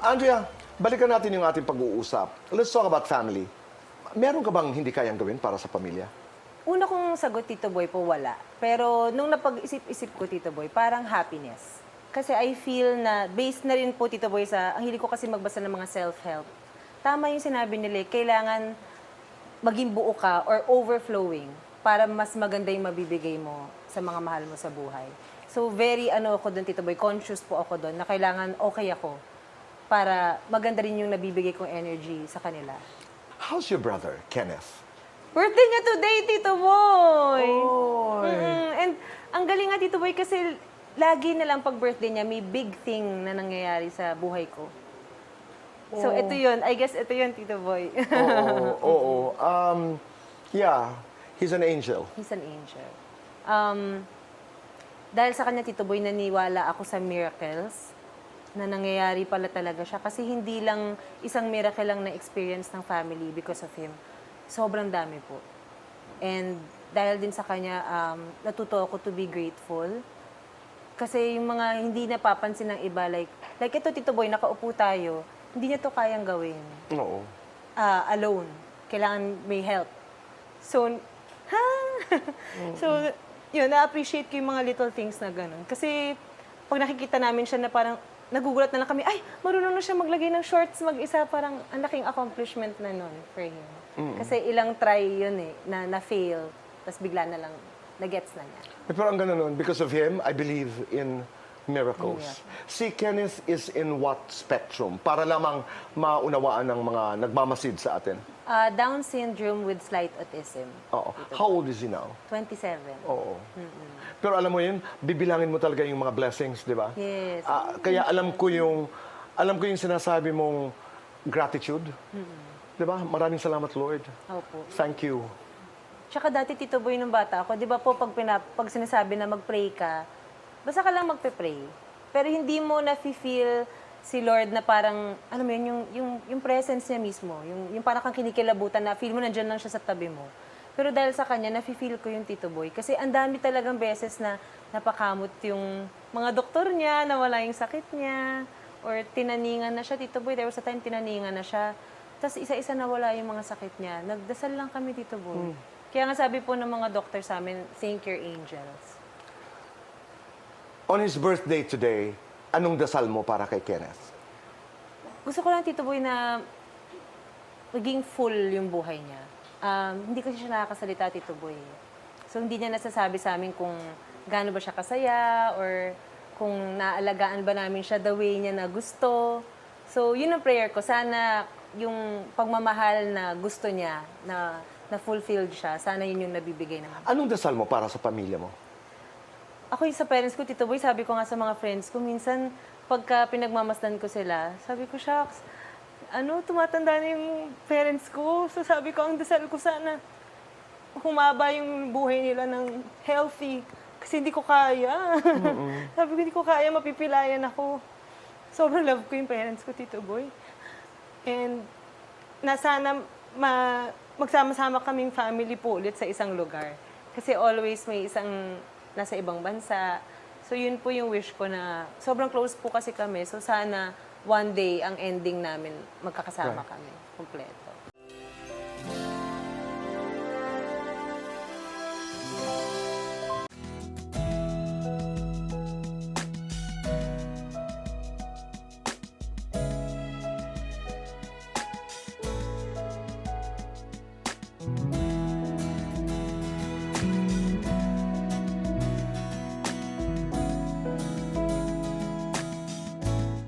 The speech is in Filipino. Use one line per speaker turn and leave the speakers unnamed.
Andrea, balikan natin yung ating pag-uusap. Let's talk about family. Meron ka bang hindi kayang gawin para sa pamilya?
Una kong sagot, Tito Boy, po wala. Pero nung napag-isip-isip ko, Tito Boy, parang happiness. Kasi I feel na, based na rin po, Tito Boy, ang hilig ko kasi magbasa ng mga self-help. Tama yung sinabi nila, kailangan maging buo ka or overflowing para mas maganda yung mabibigay mo sa mga mahal mo sa buhay. So very ako doon, Tito Boy, conscious po ako doon na kailangan okay ako para maganda rin yung nabibigay kong energy sa kanila.
How's your brother, Kenneth?
Birthday niya today, Tito Boy!
Oy.
And ang galing nga, Tito Boy, kasi lagi na lang pag birthday niya, may big thing na nangyayari sa buhay ko. So, ito yun. I guess ito yun, Tito Boy.
Oo. Yeah, he's an angel.
He's an angel. Dahil sa kanya, Tito Boy, naniwala ako sa miracles na nangyayari pala talaga siya. Kasi hindi lang isang miracle lang na-experience ng family because of him. Sobrang dami po. And dahil din sa kanya, natuto ako to be grateful. Kasi yung mga hindi napapansin ng iba, like ito, Tito Boy, nakaupo tayo, hindi niya to kayang gawin.
Oo.
Alone. Kailangan may help. So, So, yun, na-appreciate ko yung mga little things na gano'n. Kasi, pag nakikita namin siya na parang, nagugulat na lang kami, ay, marunong na siya maglagay ng shorts mag-isa, parang ang laking accomplishment na nun for him. Kasi ilang try yun na-fail, tapos bigla na lang, na-gets na niya.
Pero ang gano'n nun, because of him, I believe in miracles. Si Kenneth is in what spectrum? Para lamang maunawaan ng mga nagmamasid sa atin.
Down syndrome with slight autism.
Oo. How old is he now?
27.
Oo. Pero alam mo yun, bibilangin mo talaga yung mga blessings, di ba?
Yes.
Kaya alam ko yung sinasabi mong gratitude. Di ba? Maraming salamat, Lord.
Opo.
Thank you.
Tsaka dati, Tito Boy, nung bata ako, di ba po, pag sinasabi na mag-pray ka, basta ka lang magpe-pray. Pero hindi mo na-feel si Lord na parang, alam mo yun, yung presence niya mismo, yung parang kang kinikilabutan na feel mo nandiyan lang siya sa tabi mo. Pero dahil sa kanya, na-feel ko yung Tito Boy. Kasi ang dami talagang beses na napakamot yung mga doktor niya, nawala yung sakit niya, or tinaningan na siya, Tito Boy. There was a time tinaningan na siya. Tapos isa-isa nawala yung mga sakit niya. Nagdasal lang kami, Tito Boy. Kaya nga sabi po ng mga doktor sa amin, thank your angels.
On his birthday today, anong dasal mo para kay Kenneth?
Gusto ko lang, Tito Boy, na maging full yung buhay niya. Hindi kasi siya nakakasalita, Tito Boy. So, hindi niya nasasabi sa amin kung gaano ba siya kasaya or kung naalagaan ba namin siya the way niya na gusto. So, yun ang prayer ko. Sana yung pagmamahal na gusto niya, na fulfilled siya, sana yun yung nabibigay naman.
Anong dasal mo para sa pamilya mo?
Ako yung sa parents ko, Tito Boy, sabi ko nga sa mga friends ko, minsan pagka pinagmamasdan ko sila, sabi ko, shucks, tumatanda na yung parents ko. So sabi ko, ang dasal ko sana, humaba yung buhay nila ng healthy. Kasi hindi ko kaya. Sabi ko, hindi ko kaya, mapipilayan ako. Sobrang love ko yung parents ko, Tito Boy. And sana magsama-sama kaming family po ulit sa isang lugar. Kasi always may isang nasa ibang bansa. So yun po yung wish ko na sobrang close po kasi kami. So sana one day ang ending namin magkakasama kami kompleto.